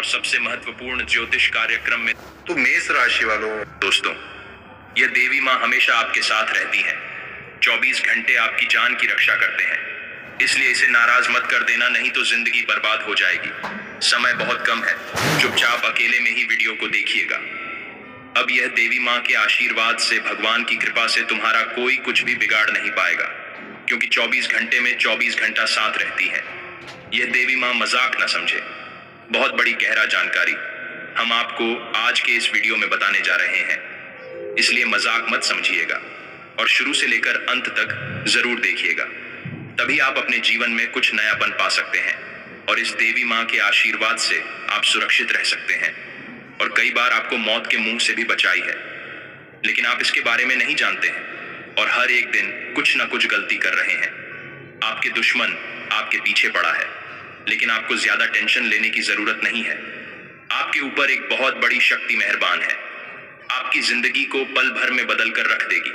सबसे महत्वपूर्ण ज्योतिष कार्यक्रम में। तो मेष राशि वालों, दोस्तों, यह देवी माँ हमेशा आपके साथ रहती हैं। 24 घंटे आपकी जान की रक्षा करते हैं, इसलिए इसे नाराज मत कर देना, नहीं तो जिंदगी बर्बाद हो जाएगी। समय बहुत कम है, चुपचाप अकेले में ही वीडियो को देखिएगा। अब यह देवी माँ के आशीर्वाद से, भगवान की कृपा से तुम्हारा कोई कुछ भी बिगाड़ नहीं पाएगा, क्योंकि 24 घंटे में 24 घंटा साथ रहती है। यह देवी माँ मजाक न समझे, बहुत बड़ी गहरा जानकारी हम आपको आज के इस वीडियो में बताने जा रहे हैं, इसलिए मजाक मत समझिएगा और शुरू से लेकर अंत तक जरूर देखिएगा। तभी आप अपने जीवन में कुछ नयापन पा सकते हैं और इस देवी माँ के आशीर्वाद से आप सुरक्षित रह सकते हैं। और कई बार आपको मौत के मुंह से भी बचाई है, लेकिन आप इसके बारे में नहीं जानते हैं और हर एक दिन कुछ ना कुछ गलती कर रहे हैं। आपके दुश्मन आपके पीछे पड़ा है, लेकिन आपको ज्यादा टेंशन लेने की जरूरत नहीं है। आपके ऊपर एक बहुत बड़ी शक्ति मेहरबान है, आपकी जिंदगी को पल भर में बदल कर रख देगी।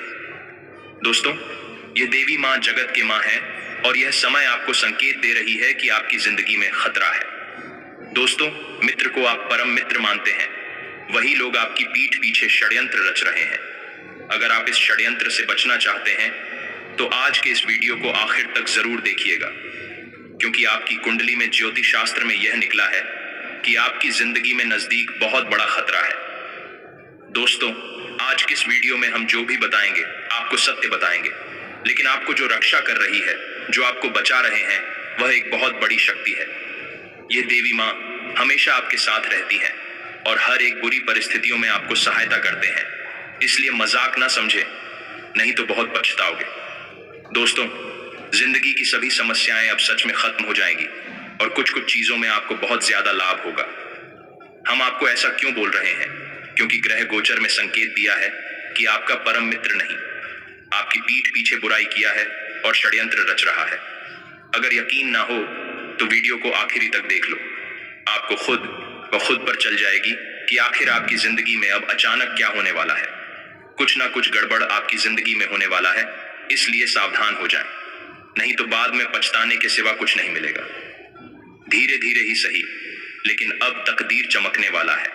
दोस्तों, यह देवी माँ जगत की माँ है और यह समय आपको संकेत दे रही है कि आपकी जिंदगी में खतरा है। दोस्तों, मित्र को आप परम मित्र मानते हैं, वही लोग आपकी पीठ पीछे षड्यंत्र रच रहे हैं। अगर आप इस षड्यंत्र से बचना चाहते हैं तो आज के इस वीडियो को आखिर तक जरूर देखिएगा, क्योंकि आपकी कुंडली में ज्योतिष शास्त्र में यह निकला है कि आपकी जिंदगी में नजदीक बहुत बड़ा खतरा है। दोस्तों, आज के इस वीडियो में हम जो भी बताएंगे आपको सत्य बताएंगे, लेकिन आपको जो रक्षा कर रही है, जो आपको बचा रहे हैं, वह एक बहुत बड़ी शक्ति है। यह देवी माँ हमेशा आपके साथ रहती है और हर एक बुरी परिस्थितियों में आपको सहायता करते हैं, इसलिए मजाक ना समझे, नहीं तो बहुत पछताओगे। दोस्तों, जिंदगी की सभी समस्याएं अब सच में खत्म हो जाएंगी और कुछ कुछ चीजों में आपको बहुत ज्यादा लाभ होगा। हम आपको ऐसा क्यों बोल रहे हैं? क्योंकि ग्रह गोचर में संकेत दिया है कि आपका परम मित्र नहीं, आपकी पीठ पीछे बुराई किया है और षड्यंत्र रच रहा है। अगर यकीन ना हो तो वीडियो को आखिरी तक देख लो, आपको खुद पर चल जाएगी कि आखिर आपकी जिंदगी में अब अचानक क्या होने वाला है। कुछ ना कुछ गड़बड़ आपकी जिंदगी में होने वाला है, इसलिए सावधान हो जाएं, नहीं तो बाद में पछताने के सिवा कुछ नहीं मिलेगा। धीरे धीरे ही सही, लेकिन अब तकदीर चमकने वाला है।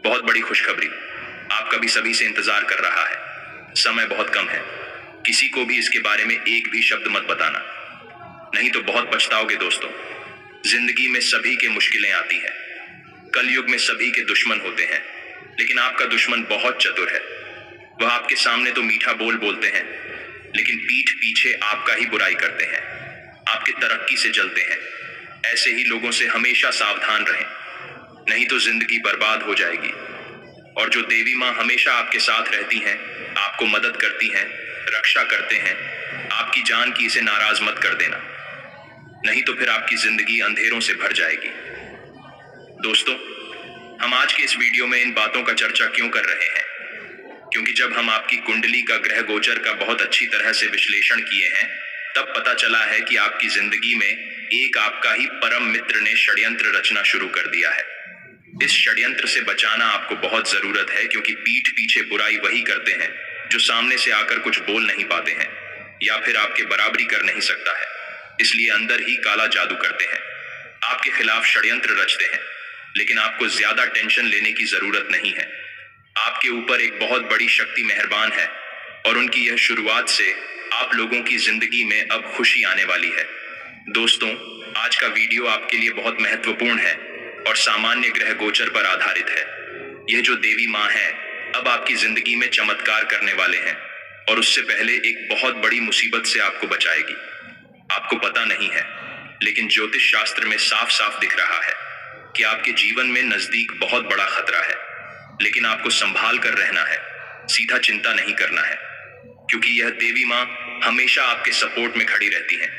बहुत बड़ी खुशखबरी आपका भी सभी से इंतजार कर रहा है। समय बहुत कम है, किसी को भी इसके बारे में एक भी शब्द मत बताना, नहीं तो बहुत पछताओगे। दोस्तों, जिंदगी में सभी के मुश्किलें आती हैं, कलयुग में सभी के दुश्मन होते हैं, लेकिन आपका दुश्मन बहुत चतुर है। वह आपके सामने तो मीठा बोल बोलते हैं, लेकिन पीठ पीछे आपका ही बुराई करते हैं, आपकी तरक्की से जलते हैं। ऐसे ही लोगों से हमेशा सावधान रहें, नहीं तो जिंदगी बर्बाद हो जाएगी। और जो देवी माँ हमेशा आपके साथ रहती हैं, आपको मदद करती हैं, रक्षा करते हैं, आपकी जान की, इसे नाराज मत कर देना, नहीं तो फिर आपकी जिंदगी अंधेरों से भर जाएगी। दोस्तों, हम आज के इस वीडियो में इन बातों का चर्चा क्यों कर रहे हैं? क्योंकि जब हम आपकी कुंडली का, ग्रह गोचर का बहुत अच्छी तरह से विश्लेषण किए हैं, तब पता चला है कि आपकी जिंदगी में एक आपका ही परम मित्र ने षड्यंत्र रचना शुरू कर दिया है। इस षड्यंत्र से बचाना आपको बहुत जरूरत है, क्योंकि पीठ पीछे बुराई वही करते हैं जो सामने से आकर कुछ बोल नहीं पाते हैं या फिर आपके बराबरी कर नहीं सकता है, इसलिए अंदर ही काला जादू करते हैं, आपके खिलाफ षड्यंत्र रचते हैं। लेकिन आपको ज्यादा टेंशन लेने की जरूरत नहीं है। आपके ऊपर एक बहुत बड़ी शक्ति मेहरबान है और उनकी यह शुरुआत से आप लोगों की जिंदगी में अब खुशी आने वाली है। दोस्तों, आज का वीडियो आपके लिए बहुत महत्वपूर्ण है और सामान्य ग्रह गोचर पर आधारित है। यह जो देवी माँ है, अब आपकी जिंदगी में चमत्कार करने वाले हैं और उससे पहले एक बहुत बड़ी मुसीबत से आपको बचाएगी। आपको पता नहीं है, लेकिन ज्योतिष शास्त्र में साफ साफ दिख रहा है कि आपके जीवन में नजदीक बहुत बड़ा खतरा है, लेकिन आपको संभाल कर रहना है, सीधा चिंता नहीं करना है, क्योंकि यह देवी माँ हमेशा आपके सपोर्ट में खड़ी रहती है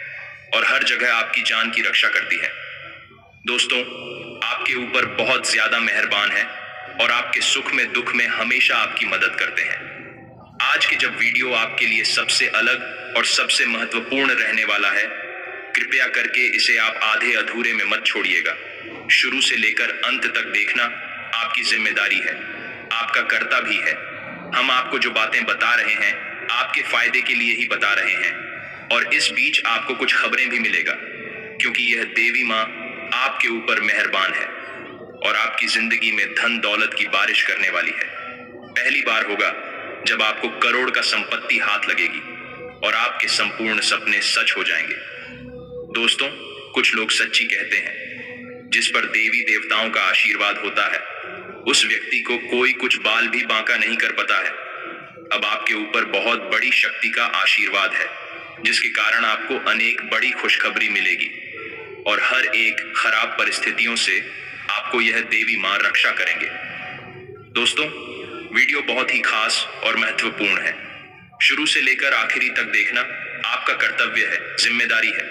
और हर जगह आपकी जान की रक्षा करती है। दोस्तों, आपके ऊपर बहुत ज्यादा मेहरबान है और आपके सुख में, दुख में हमेशा आपकी मदद करते हैं। आज के जब वीडियो आपके लिए सबसे अलग और सबसे महत्वपूर्ण रहने वाला है, कृपया करके इसे आप आधे अधूरे में मत छोड़िएगा। शुरू से लेकर अंत तक देखना आपकी जिम्मेदारी है, आपका कर्तव्य भी है। हम आपको जो बातें बता रहे हैं, आपके फायदे के लिए ही बता रहे हैं, और इस बीच आपको कुछ खबरें भी मिलेगा, क्योंकि यह देवी माँ आपके ऊपर मेहरबान है और आपकी जिंदगी में धन दौलत की बारिश करने वाली है। पहली बार होगा जब आपको करोड़ का संपत्ति हाथ लगेगी और आपके संपूर्ण सपने सच हो जाएंगे। दोस्तों, कुछ लोग सच्ची कहते हैं, जिस पर देवी देवताओं का आशीर्वाद होता है उस व्यक्ति को कोई कुछ बाल भी बांका नहीं कर पाता है। अब आपके ऊपर बहुत बड़ी शक्ति का आशीर्वाद है, जिसके कारण आपको अनेक बड़ी खुशखबरी मिलेगी और हर एक खराब परिस्थितियों से आपको यह देवी मां रक्षा करेंगे। दोस्तों, वीडियो बहुत ही खास और महत्वपूर्ण है। शुरू से लेकर आखिरी तक देखना आपका कर्तव्य है, जिम्मेदारी है।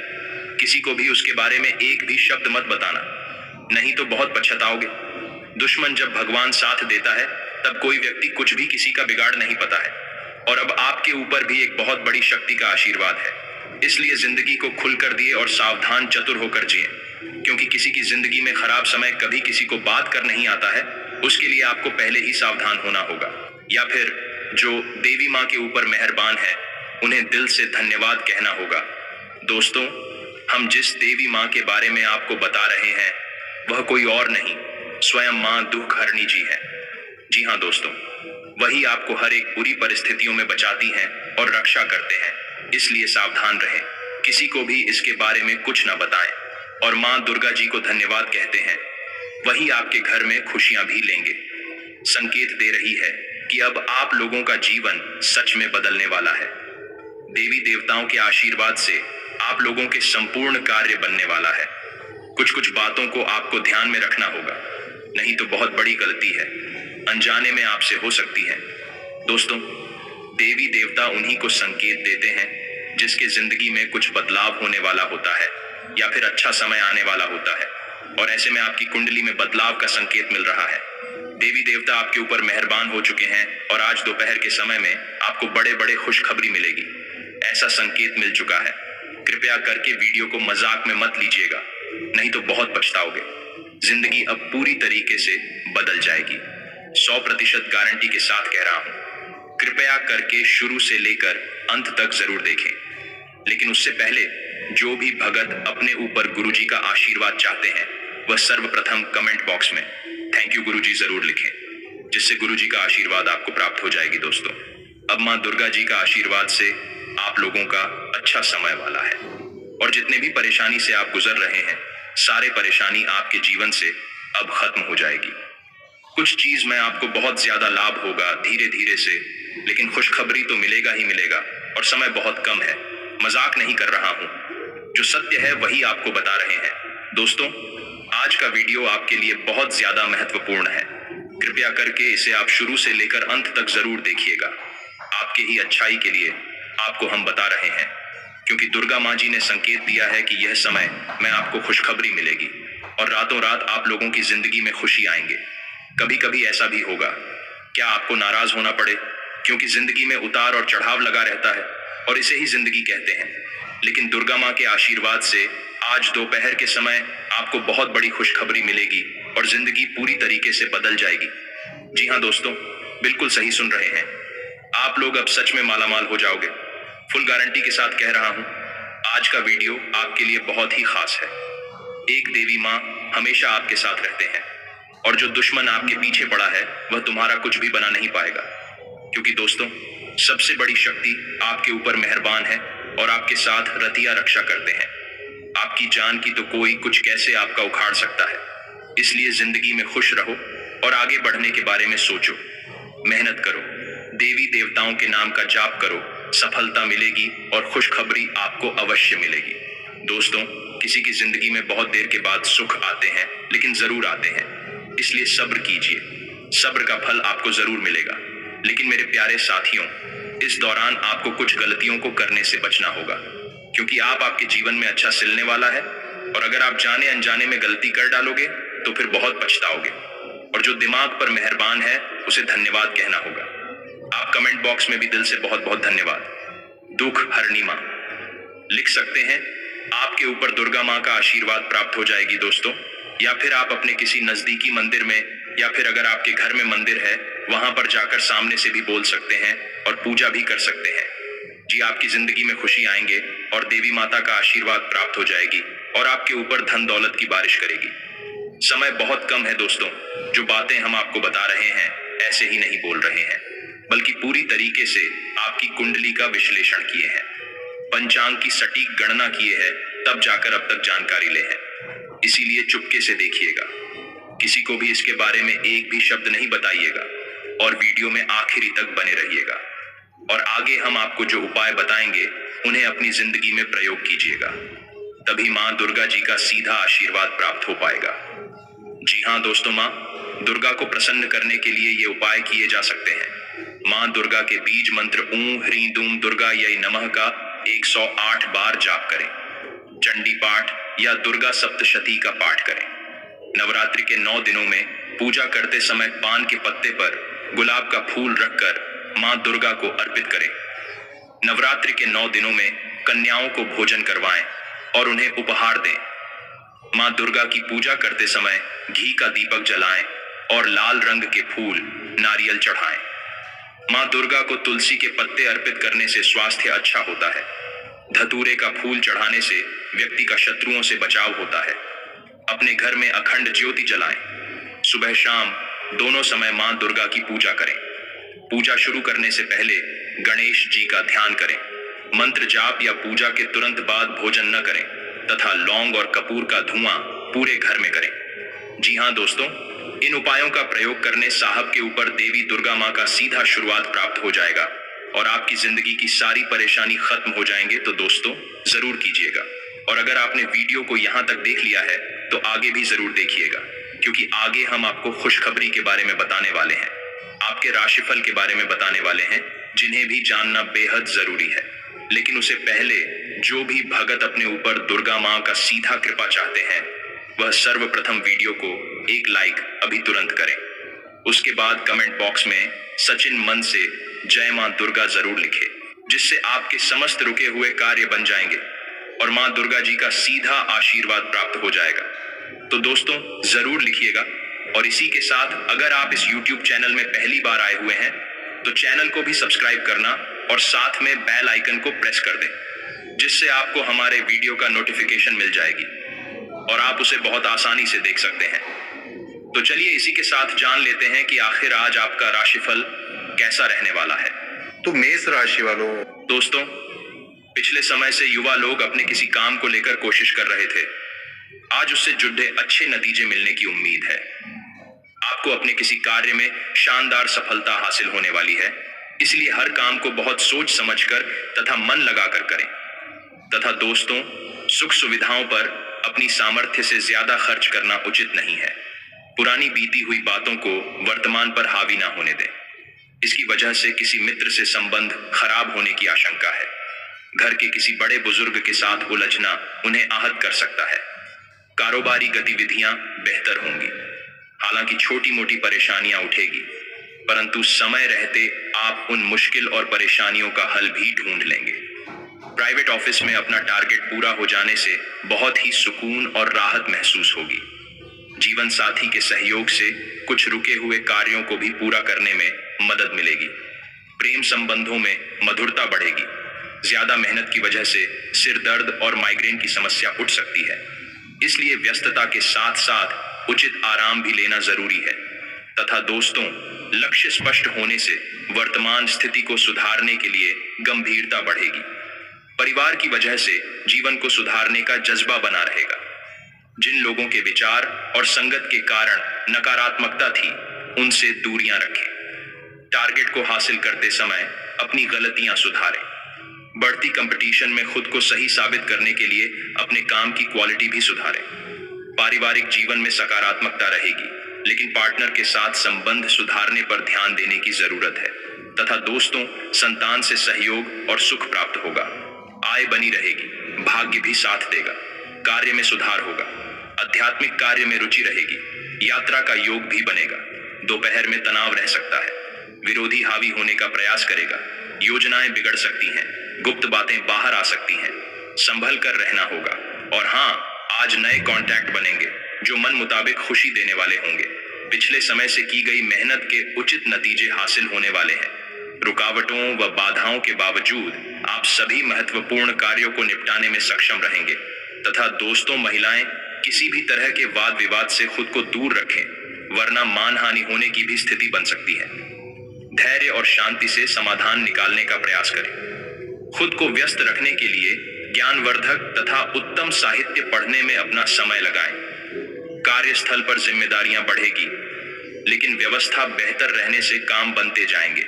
किसी को भी उसके बारे में एक भी शब्द मत बताना, नहीं तो बहुत पछताओगे। दुश्मन जब भगवान साथ देता है तब कोई व्यक्ति कुछ भी किसी का बिगाड़ नहीं पाता है। और अब आपके ऊपर भी एक बहुत बड़ी शक्ति का आशीर्वाद है, इसलिए जिंदगी को खुलकर दिए और सावधान चतुर होकर जिए, क्योंकि किसी की जिंदगी में खराब समय कभी किसी को बात कर नहीं आता है। उसके लिए आपको पहले ही सावधान होना होगा, या फिर जो देवी माँ के ऊपर मेहरबान है उन्हें दिल से धन्यवाद कहना होगा। दोस्तों, हम जिस देवी माँ के बारे में आपको बता रहे हैं वह कोई और नहीं, स्वयं माँ दुख हरणी जी है। जी हाँ दोस्तों, वही आपको हर एक बुरी परिस्थितियों में बचाती हैं और रक्षा करते हैं। इसलिए सावधान रहें, किसी को भी इसके बारे में कुछ न बताएं और माँ दुर्गा जी को धन्यवाद कहते हैं। वही आपके घर में खुशियां भी लेंगे। संकेत दे रही है कि अब आप लोगों का जीवन सच में बदलने वाला है। देवी देवताओं के आशीर्वाद से आप लोगों के संपूर्ण कार्य बनने वाला है। कुछ कुछ बातों को आपको ध्यान में रखना होगा, नहीं तो बहुत बड़ी गलती है, अनजाने में आपसे हो सकती है। दोस्तों, देवी देवता उन्हीं को संकेत देते हैं जिसके जिंदगी में कुछ बदलाव होने वाला होता है या फिर अच्छा समय आने वाला होता है, और ऐसे में आपकी कुंडली में बदलाव का संकेत मिल रहा है। देवी देवता आपके ऊपर मेहरबान हो चुके हैं और आज दोपहर के समय में आपको बड़े बड़े खुशखबरी मिलेगी, ऐसा संकेत मिल चुका है। कृपया करके वीडियो को मजाक में मत लीजिएगा, नहीं तो बहुत पछताओगे। जिंदगी अब पूरी तरीके से बदल जाएगी, 100% गारंटी के साथ कह रहा हूं। कृपया करके शुरू से लेकर अंत तक जरूर देखें, लेकिन उससे पहले जो भी भगत अपने ऊपर गुरुजी का आशीर्वाद चाहते हैं वह सर्वप्रथम कमेंट बॉक्स में थैंक यू गुरुजी जरूर लिखें, जिससे गुरुजी का आशीर्वाद आपको प्राप्त हो जाएगी। दोस्तों, अब मां दुर्गा जी का आशीर्वाद से आप लोगों का अच्छा समय वाला है और जितने भी परेशानी से आप गुजर रहे हैं, सारे परेशानी आपके जीवन से अब खत्म हो जाएगी। कुछ चीज में आपको बहुत ज्यादा लाभ होगा धीरे धीरे से, लेकिन खुशखबरी तो मिलेगा ही मिलेगा और समय बहुत कम है। मजाक नहीं कर रहा हूं, जो सत्य है वही आपको बता रहे हैं। दोस्तों, आज का वीडियो आपके लिए बहुत ज्यादा महत्वपूर्ण है। कृपया करके इसे आप शुरू से लेकर अंत तक जरूर देखिएगा। आपके ही अच्छाई के लिए आपको हम बता रहे हैं, क्योंकि दुर्गा माँ जी ने संकेत दिया है कि यह समय में आपको खुशखबरी मिलेगी और रातों रात आप लोगों की जिंदगी में खुशी आएंगे। कभी कभी ऐसा भी होगा, क्या आपको नाराज होना पड़े, क्योंकि जिंदगी में उतार और चढ़ाव लगा रहता है और इसे ही जिंदगी कहते हैं। लेकिन दुर्गा माँ के आशीर्वाद से आज दोपहर के समय आपको बहुत बड़ी खुशखबरी मिलेगी और जिंदगी पूरी तरीके से बदल जाएगी। जी हाँ दोस्तों, बिल्कुल सही सुन रहे हैं, आप लोग अब सच में मालामाल हो जाओगे। फुल गारंटी के साथ कह रहा हूं, आज का वीडियो आपके लिए बहुत ही खास है। एक देवी माँ हमेशा आपके साथ रहते हैं और जो दुश्मन आपके पीछे पड़ा है वह तुम्हारा कुछ भी बना नहीं पाएगा, क्योंकि दोस्तों, सबसे बड़ी शक्ति आपके ऊपर मेहरबान है और आपके साथ रतिया रक्षा करते हैं। आपकी जान की तो कोई कुछ कैसे आपका उखाड़ सकता है। इसलिए जिंदगी में खुश रहो और आगे बढ़ने के बारे में सोचो, मेहनत करो, देवी देवताओं के नाम का जाप करो, सफलता मिलेगी और खुशखबरी आपको अवश्य मिलेगी। दोस्तों, किसी की जिंदगी में बहुत देर के बाद सुख आते हैं, लेकिन जरूर आते हैं, इसलिए सब्र कीजिए, सब्र का फल आपको जरूर मिलेगा। लेकिन मेरे प्यारे साथियों, इस दौरान आपको कुछ गलतियों को करने से बचना होगा, क्योंकि आपके जीवन में अच्छा सिलने वाला है, और अगर आप जाने अनजाने में गलती कर डालोगे तो फिर बहुत पछताओगे। और जो दिमाग पर मेहरबान है उसे धन्यवाद कहना होगा। आप कमेंट बॉक्स में भी दिल से बहुत बहुत धन्यवाद दुख हरणी माँ लिख सकते हैं। आपके ऊपर दुर्गा माँ का आशीर्वाद प्राप्त हो जाएगी दोस्तों, या फिर आप अपने किसी नजदीकी मंदिर में, या फिर अगर आपके घर में मंदिर है वहां पर जाकर सामने से भी बोल सकते हैं और पूजा भी कर सकते हैं। जी, आपकी जिंदगी में खुशी आएंगे और देवी माता का आशीर्वाद प्राप्त हो जाएगी और आपके ऊपर धन दौलत की बारिश करेगी। समय बहुत कम है दोस्तों। जो बातें हम आपको बता रहे हैं ऐसे ही नहीं बोल रहे हैं, बल्कि पूरी तरीके से आपकी कुंडली का विश्लेषण किए हैं, पंचांग की सटीक गणना किए हैं, तब जाकर अब तक जानकारी ले हैं। इसीलिए चुपके से देखिएगा, किसी को भी इसके बारे में एक भी शब्द नहीं बताइएगा और वीडियो में आखिरी तक बने रहिएगा। और आगे हम आपको जो उपाय बताएंगे उन्हें अपनी जिंदगी में प्रयोग कीजिएगा, तभी मां दुर्गा जी का सीधा आशीर्वाद प्राप्त हो पाएगा। जी हाँ दोस्तों, मां दुर्गा को प्रसन्न करने के लिए ये उपाय किए जा सकते हैं। मां दुर्गा के बीज मंत्र ऊं ह्रीं दूं दुर्गा यै नमः का 108 बार जाप करें। चंडी पाठ या दुर्गा सप्तशती का पाठ करें। नवरात्रि के 9 दिनों में पूजा करते समय पान के पत्ते पर गुलाब का फूल रखकर मां दुर्गा को अर्पित करें। नवरात्रि के 9 दिनों में कन्याओं को भोजन करवाएं और उन्हें उपहार दें। मां दुर्गा की पूजा करते समय घी का दीपक जलाएं और लाल रंग के फूल नारियल चढ़ाएं। मां दुर्गा को तुलसी के पत्ते अर्पित करने से स्वास्थ्य अच्छा होता है। धतूरे का फूल चढ़ाने से व्यक्ति का शत्रुओं से बचाव होता है। अपने घर में अखंड ज्योति जलाएं। सुबह शाम दोनों समय मां दुर्गा की पूजा करें। पूजा शुरू करने से पहले गणेश जी का ध्यान करें। मंत्र जाप या पूजा के तुरंत बाद भोजन न करें तथा लौंग और कपूर का धुआं पूरे घर में करें। जी हाँ दोस्तों, इन उपायों का प्रयोग करने साहब के ऊपर देवी दुर्गा मां का सीधा आशीर्वाद प्राप्त हो जाएगा और आपकी जिंदगी की सारी परेशानी खत्म हो जाएंगे। तो दोस्तों जरूर कीजिएगा। और अगर आपने वीडियो को यहाँ तक देख लिया है तो आगे भी जरूर देखिएगा, क्योंकि आगे हम आपको खुशखबरी के बारे में बताने वाले हैं, आपके राशिफल के बारे में बताने वाले हैं, जिन्हें भी जानना बेहद जरूरी है। लेकिन उससे पहले जो भी भगत अपने ऊपर दुर्गा मां का सीधा कृपा चाहते हैं वह सर्वप्रथम वीडियो को एक लाइक अभी तुरंत करें। उसके बाद कमेंट बॉक्स में सचिन मन से जय मां दुर्गा जरूर लिखें, जिससे आपके समस्त रुके हुए कार्य बन जाएंगे और मां दुर्गा जी का सीधा आशीर्वाद प्राप्त हो जाएगा। तो दोस्तों जरूर लिखिएगा। और इसी के साथ अगर आप इस YouTube चैनल में पहली बार आए हुए हैं तो चैनल को भी सब्सक्राइब करना और साथ में बेल आइकन को प्रेस कर दें, जिससे आपको हमारे वीडियो का नोटिफिकेशन मिल जाएगी और आप उसे बहुत आसानी से देख सकते हैं। तो चलिए इसी के साथ जान लेते हैं कि आखिर आज आपका राशिफल कैसा रहने वाला है। तो मेष राशि वालों, दोस्तों पिछले समय से युवा लोग अपने किसी काम को लेकर कोशिश कर रहे थे। आज उससे जुड़े अच्छे नतीजे मिलने की उम्मीद है। आपको अपने किसी कार्य में शानदार सफलता हासिल होने वाली है, इसलिए हर काम को बहुत सोच समझकर तथा मन लगाकर करें। तथा दोस्तों सुख सुविधाओं पर अपनी सामर्थ्य से ज्यादा खर्च करना उचित नहीं है। पुरानी बीती हुई बातों को वर्तमान पर हावी ना होने दें। इसकी वजह से किसी मित्र से संबंध खराब होने की आशंका है। घर के किसी बड़े बुजुर्ग के साथ उलझना उन्हें आहत कर सकता है। कारोबारी गतिविधियां बेहतर होंगी। हालांकि छोटी मोटी परेशानियां उठेगी, परंतु समय रहते आप उन मुश्किल और परेशानियों का हल भी ढूंढ लेंगे। प्राइवेट ऑफिस में अपना टारगेट पूरा हो जाने से बहुत ही सुकून और राहत महसूस होगी। जीवन साथी के सहयोग से कुछ रुके हुए कार्यों को भी पूरा करने में मदद मिलेगी। प्रेम संबंधों में मधुरता बढ़ेगी। ज्यादा मेहनत की वजह से सिर दर्द और माइग्रेन की समस्या उठ सकती है, इसलिए व्यस्तता के साथ साथ उचित आराम भी लेना जरूरी है। तथा दोस्तों लक्ष्य स्पष्ट होने से वर्तमान स्थिति को सुधारने के लिए गंभीरता बढ़ेगी। परिवार की वजह से जीवन को सुधारने का जज्बा बना रहेगा। जिन लोगों के विचार और संगत के कारण नकारात्मकता थी उनसे दूरियां रखें। टारगेट को हासिल करते समय अपनी गलतियां सुधारें। बढ़ती कंपटीशन में खुद को सही साबित करने के लिए अपने काम की क्वालिटी भी सुधारें। पारिवारिक जीवन में सकारात्मकता रहेगी, लेकिन पार्टनर के साथ संबंध सुधारने पर ध्यान देने की जरूरत है। तथा दोस्तों संतान से सहयोग और सुख प्राप्त होगा। आय बनी रहेगी, भाग्य भी साथ देगा। कार्य में सुधार होगा। आध्यात्मिक कार्य में रुचि रहेगी। यात्रा का योग भी बनेगा। दोपहर में तनाव रह सकता है। विरोधी हावी होने का प्रयास करेगा। योजनाएं बिगड़ सकती हैं। गुप्त बातें बाहर आ सकती हैं। संभल कर रहना होगा। और हाँ, आज नए कॉन्टैक्ट बनेंगे जो मन मुताबिक खुशी देने वाले होंगे। पिछले समय से की गई मेहनत के उचित नतीजे हासिल होने वाले हैं। रुकावटों व बाधाओं के बावजूद आप सभी महत्वपूर्ण कार्यों को निपटाने में सक्षम रहेंगे। तथा दोस्तों महिलाएं किसी भी तरह के वाद विवाद से खुद को दूर रखें, वरना मानहानि होने की भी स्थिति बन सकती है। धैर्य और शांति से समाधान निकालने का प्रयास करें। खुद को व्यस्त रखने के लिए ज्ञानवर्धक तथा उत्तम साहित्य पढ़ने में अपना समय लगाएं। कार्यस्थल पर जिम्मेदारियां बढ़ेगी, लेकिन व्यवस्था बेहतर रहने से काम बनते जाएंगे।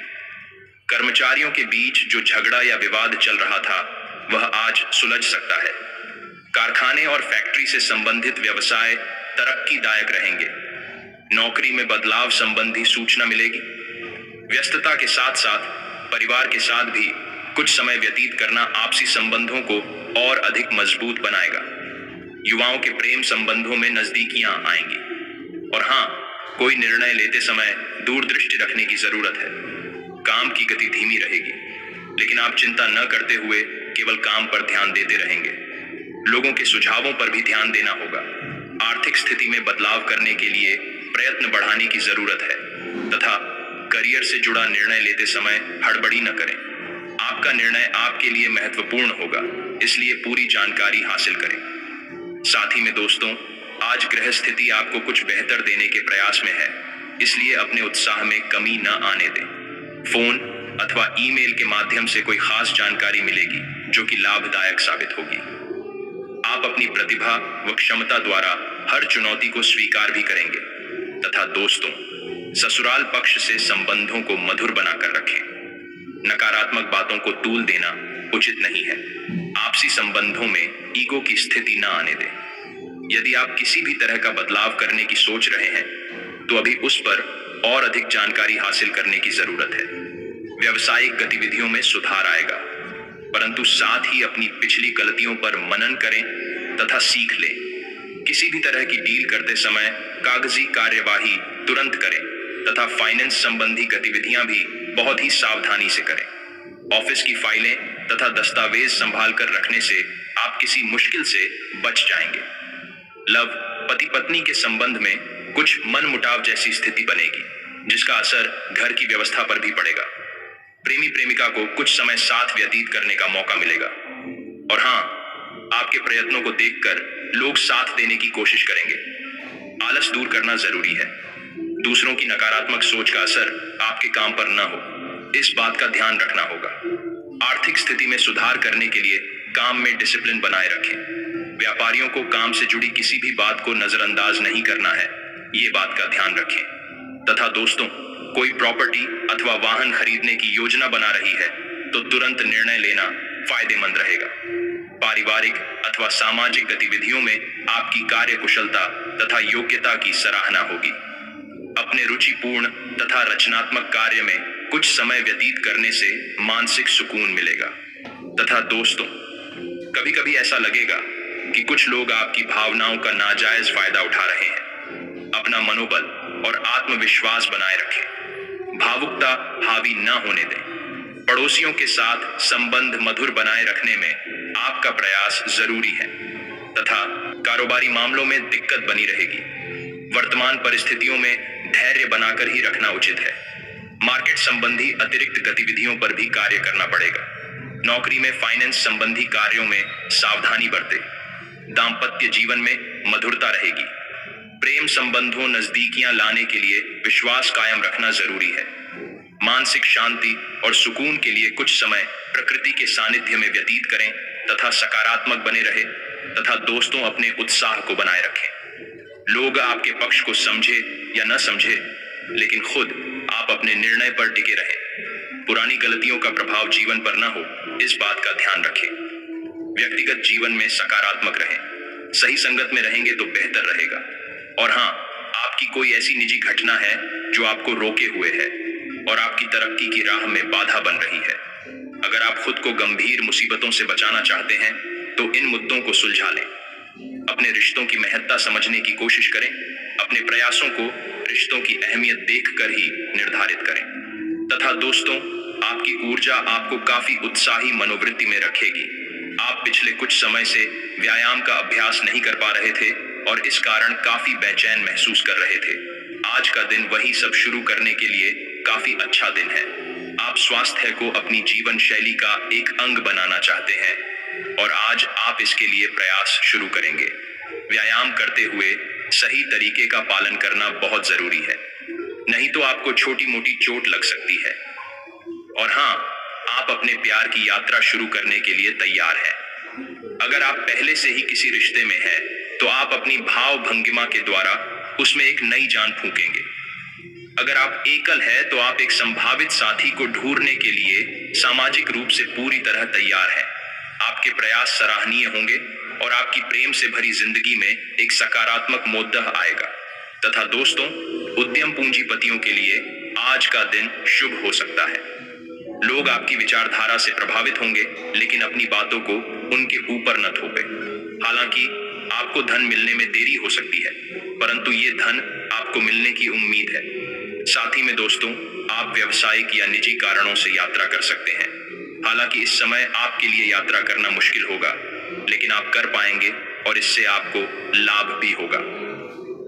कर्मचारियों के बीच जो झगड़ा या विवाद चल रहा था, वह आज सुलझ सकता है। कारखाने और फैक्ट्री से संबंधित व्यवसाय तरक्कीदायक रहेंगे। नौकरी में बदलाव संबंधी सूचना मिलेगी। व्यस्तता के साथ साथ परिवार के साथ भी कुछ समय व्यतीत करना आपसी संबंधों को और अधिक मजबूत बनाएगा। युवाओं के प्रेम संबंधों में नजदीकियां आएंगी। और हाँ, कोई निर्णय लेते समय दूरदृष्टि रखने की जरूरत है। काम की गति धीमी रहेगी, लेकिन आप चिंता न करते हुए केवल काम पर ध्यान देते रहेंगे। लोगों के सुझावों पर भी ध्यान देना होगा। आर्थिक स्थिति में बदलाव करने के लिए प्रयत्न बढ़ाने की जरूरत है तथा करियर से जुड़ा निर्णय लेते समय हड़बड़ी न करें। आपका निर्णय आपके लिए महत्वपूर्ण होगा, इसलिए पूरी जानकारी हासिल करें। साथ ही में दोस्तों, आज ग्रह स्थिति आपको कुछ बेहतर देने के प्रयास में है, इसलिए अपने उत्साह में कमी न आने दें। फोन अथवा ईमेल के माध्यम से कोई खास जानकारी मिलेगी जो कि लाभदायक साबित होगी। आप अपनी प्रतिभा व क्षमता द्वारा हर चुनौती को स्वीकार भी करेंगे तथा दोस्तों, ससुराल पक्ष से संबंधों को मधुर बनाकर रखें। नकारात्मक बातों को तूल देना उचित नहीं है। आपसी संबंधों में ईगो की स्थिति न आने दें। यदि आप किसी भी तरह का बदलाव करने की सोच रहे हैं, तो अभी उस पर और अधिक जानकारी हासिल करने की जरूरत है। व्यावसायिक गतिविधियों में सुधार आएगा, परंतु साथ ही अपनी पिछली गलतियों पर मनन करें तथा सीख लें। किसी भी तरह की डील करते समय कागजी कार्यवाही तुरंत करें तथा फाइनेंस संबंधी गतिविधियां भी बहुत ही सावधानी से करें। ऑफिस की फाइलें तथा दस्तावेज संभाल कर रखने से आप किसी मुश्किल से बच जाएंगे। लव पति पत्नी के संबंध में कुछ मनमुटाव जैसी स्थिति बनेगी, जिसका असर घर की व्यवस्था पर भी पड़ेगा। प्रेमी प्रेमिका को कुछ समय साथ व्यतीत करने का मौका मिलेगा। और हाँ, आपके प्रयत्नों को देखकर लोग साथ देने की कोशिश करेंगे। आलस दूर करना जरूरी है। दूसरों की नकारात्मक सोच का असर आपके काम पर न हो, इस बात का ध्यान रखना होगा। आर्थिक स्थिति में सुधार करने के लिए काम में डिसिप्लिन बनाए रखें। व्यापारियों को काम से जुड़ी किसी भी बात को नजरअंदाज नहीं करना है, ये बात का ध्यान रखें। तथा दोस्तों, कोई प्रॉपर्टी अथवा वाहन खरीदने की योजना बना रही है तो तुरंत निर्णय लेना फायदेमंद रहेगा। पारिवारिक अथवा सामाजिक गतिविधियों में आपकी कार्य कुशलता तथा योग्यता की सराहना होगी। अपने रुचिपूर्ण तथा रचनात्मक कार्य में कुछ समय व्यतीत करने से मानसिक सुकून मिलेगा। तथा दोस्तों, कभी कभी ऐसा लगेगा कि कुछ लोग आपकी भावनाओं का नाजायज फायदा उठा रहे हैं। अपना मनोबल और आत्मविश्वास बनाए रखें। भावुकता हावी न होने दें। पड़ोसियों के साथ संबंध मधुर बनाए रखने में आपका प्रयास जरूरी है तथा कारोबारी मामलों में दिक्कत बनी रहेगी। वर्तमान परिस्थितियों में धैर्य बनाकर ही रखना उचित है। मार्केट संबंधी अतिरिक्त गतिविधियों पर भी कार्य करना पड़ेगा। नौकरी में फाइनेंस संबंधी कार्यों में सावधानी बरतें। दाम्पत्य जीवन में मधुरता रहेगी। प्रेम संबंधों नजदीकियां लाने के लिए विश्वास कायम रखना जरूरी है। मानसिक शांति और सुकून के लिए कुछ समय प्रकृति के सानिध्य में व्यतीत करें तथा सकारात्मक बने रहे तथा दोस्तों, अपने उत्साह को बनाए रखें। लोग आपके पक्ष को समझे या न समझे, लेकिन खुद आप अपने निर्णय पर टिके रहें। पुरानी गलतियों का प्रभाव जीवन पर न हो, इस बात का ध्यान रखें। व्यक्तिगत जीवन में सकारात्मक रहें। सही संगत में रहेंगे तो बेहतर रहेगा। और हाँ, आपकी कोई ऐसी निजी घटना है जो आपको रोके हुए है और आपकी तरक्की की राह में बाधा बन रही है। अगर आप खुद को गंभीर मुसीबतों से बचाना चाहते हैं तो इन मुद्दों को सुलझा लें। अपने रिश्तों की महत्ता समझने की कोशिश करें। अपने प्रयासों को रिश्तों की अहमियत देखकर ही निर्धारित करें। तथा दोस्तों, आपकी ऊर्जा आपको काफी उत्साही मनोवृत्ति में रखेगी। आप पिछले कुछ समय से व्यायाम का अभ्यास नहीं कर पा रहे थे और इस कारण काफी बेचैन महसूस कर रहे थे। आज का दिन वही सब शुरू करने के लिए काफी अच्छा दिन है। आप स्वास्थ्य को अपनी जीवन शैली का एक अंग बनाना चाहते हैं और आज आप इसके लिए प्रयास शुरू करेंगे। व्यायाम करते हुए सही तरीके का पालन करना बहुत जरूरी है, नहीं तो आपको छोटी मोटी चोट लग सकती है। और हाँ, आप अपने प्यार की यात्रा शुरू करने के लिए तैयार हैं। अगर आप पहले से ही किसी रिश्ते में हैं, तो आप अपनी भाव भंगिमा के द्वारा उसमें एक नई जान फूकेंगे। अगर आप एकल है तो आप एक संभावित साथी को ढूंढने के लिए सामाजिक रूप से पूरी तरह तैयार हैं। आपके प्रयास सराहनीय होंगे और आपकी प्रेम से भरी जिंदगी में एक सकारात्मक मोद्दा आएगा। तथा दोस्तों, उद्यम पूंजीपतियों के लिए आज का दिन शुभ हो सकता है। लोग आपकी विचारधारा से प्रभावित होंगे, लेकिन अपनी बातों को उनके ऊपर न थोपे। हालांकि आपको धन मिलने में देरी हो सकती है, परंतु ये धन आपको मिलने की उम्मीद है। साथ ही में दोस्तों, आप व्यवसायिक या निजी कारणों से यात्रा कर सकते हैं। हालांकि इस समय आपके लिए यात्रा करना मुश्किल होगा, लेकिन आप कर पाएंगे और इससे आपको लाभ भी होगा।